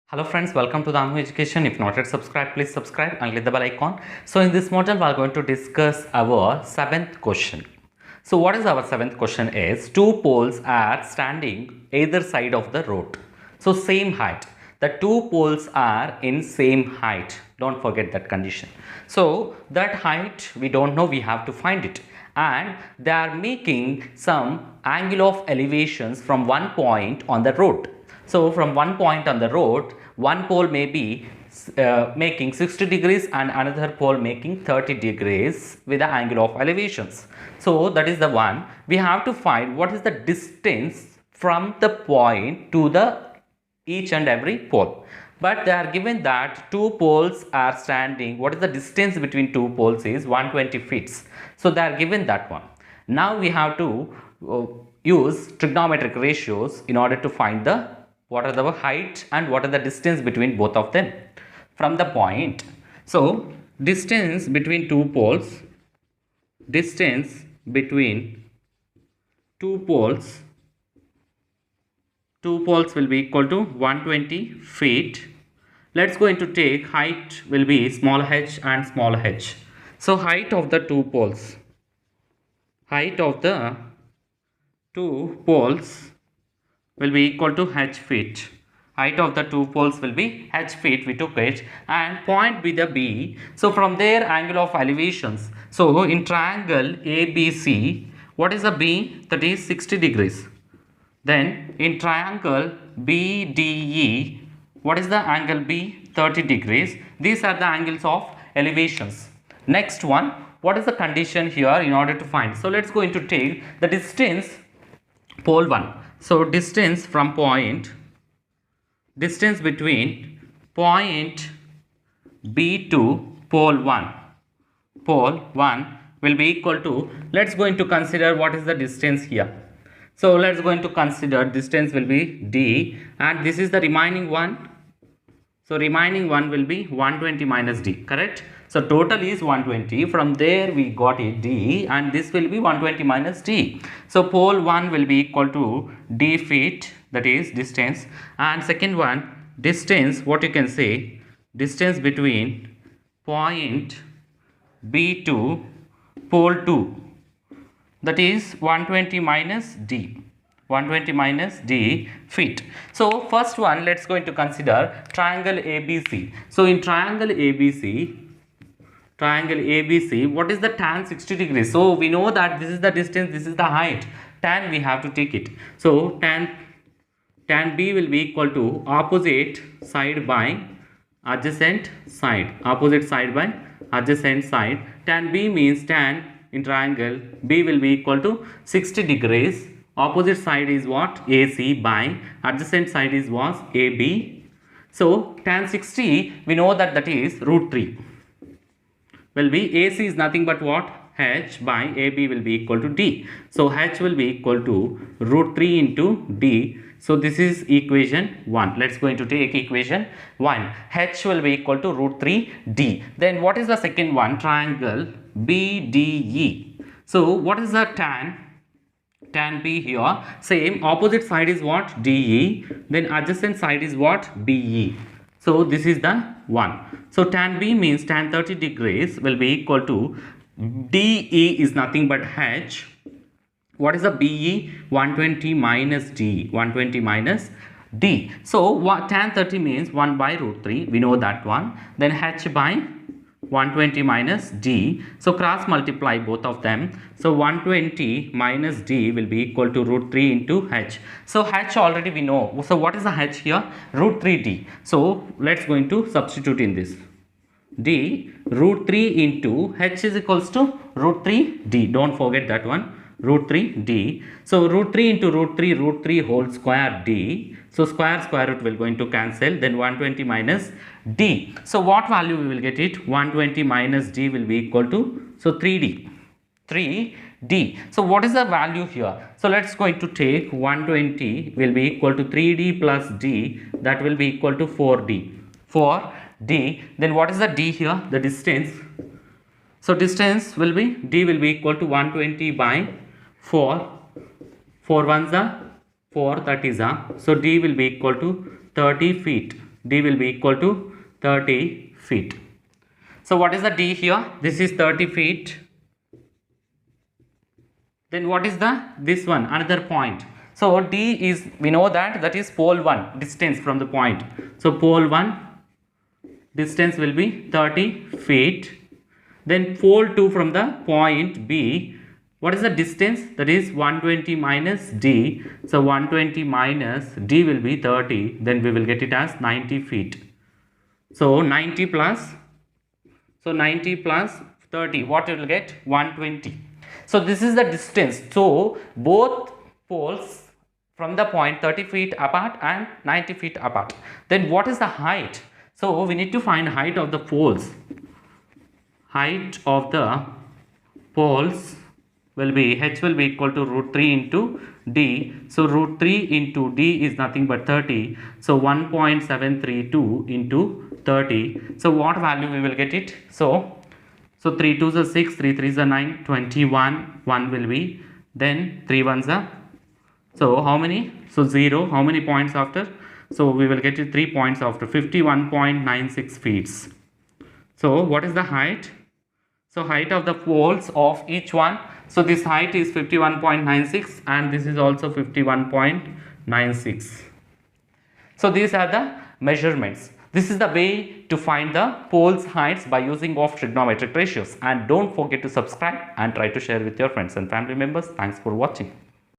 Hello friends, welcome to the Anu Education. If not yet subscribed, please subscribe and click the bell icon. So in this module, we are going to discuss our seventh question. So what is our seventh question is, two poles are standing either side of the road. So same height. The two poles are in same height. Don't forget that condition. So that height we don't know, we have to find it. And they are making some angle of elevations from one point on the road. So from one point on the road, one pole may be making 60 degrees and another pole making 30 degrees with the angle of elevations. So that is the one. We have to find what is the distance from the point to the each and every pole. But they are given that two poles are standing. What is the distance between two poles is 120 feet. So they are given that one. Now we have to use trigonometric ratios in order to find the what are the height and what are the distance between both of them from the point. So distance between two poles, distance between two poles will be equal to 120 feet. Let's going to take height will be small h and small h. So height of the two poles, height of the two poles will be equal to h feet. Height of the two poles will be h feet, we took it, and point be the B. So from there angle of elevations. So in triangle ABC, what is the B? That is 60 degrees. Then in triangle BDE, what is the angle B? 30 degrees. These are the angles of elevations. Next one, what is the condition here in order to find? So let's go into take the distance pole 1. So distance from point, distance between point B to pole 1 will be equal to, let's going to consider what is the distance here. So let's going to consider distance will be D, and this is the remaining one. So remaining one will be 120 minus D, correct? So total is 120. From there we got it D, and this will be 120 minus D. So pole 1 will be equal to D feet, that is distance. And second one, distance, what you can say, distance between point B to pole 2, that is 120 minus D. 120 minus D feet. So first one, let's going to consider triangle ABC. So in triangle ABC, what is the tan 60 degrees? So we know that this is the distance, this is the height. Tan we have to take it. So tan B will be equal to opposite side by adjacent side. Opposite side by adjacent side. Tan B means tan in triangle B will be equal to 60 degrees. Opposite side is what? AC by adjacent side is what? AB. So tan 60 we know that is root 3 will be, AC is nothing but what? H by AB will be equal to D. So H will be equal to root 3 into D. So this is equation 1. Let's going to take equation 1. H will be equal to root 3 D. Then what is the second one? Triangle BDE. So what is the tan B here? Same, opposite side is what? DE. Then adjacent side is what? BE. So this is the one. So tan B means tan 30 degrees will be equal to DE is nothing but H. What is the BE? 120 minus D. 120 minus D. So what tan 30 means 1 by root 3. We know that one. Then H by 120 minus D. So cross multiply both of them. So 120 minus D will be equal to root 3 into H. So H already we know. So what is the H here? Root 3D. So let's going to substitute in this. D root 3 into H is equals to root 3D. Don't forget that one. Root 3D. So root 3 into root 3 whole square D. So square root will going to cancel. Then 120 minus D. So what value we will get it? 120 minus D will be equal to, so 3D. 3D. So what is the value here? So let's going to take 120 will be equal to 3D plus D. That will be equal to 4D. 4D. Then what is the D here? The distance. So distance will be, D will be equal to 120 by 4. 4 ones are 4, that is so D will be equal to 30 feet. D will be equal to 30 feet. So what is the D here? This is 30 feet. Then what is this one? Another point. So D is, we know that is pole 1 distance from the point. So pole 1 distance will be 30 feet. Then pole 2 from the point B. What is the distance? That is 120 minus D. So 120 minus D will be 30. Then we will get it as 90 feet. So 90 plus 30. What you will get? 120. So this is the distance. So both poles from the point 30 feet apart and 90 feet apart. Then what is the height? So we need to find height of the poles. Height of the poles will be, H will be equal to root 3 into D. So root 3 into D is nothing but 30. So 1.732 into 30. So what value we will get it? So 3 2s are 6, 3 3s are 9, 21, 1 will be, then 3 1s are, so how many? So 0, how many points after? So we will get it 3 points after, 51.96 feet. So what is the height? So height of the poles of each one. So this height is 51.96 and this is also 51.96. So these are the measurements. This is the way to find the poles heights by using of trigonometric ratios. And don't forget to subscribe and try to share with your friends and family members. Thanks for watching.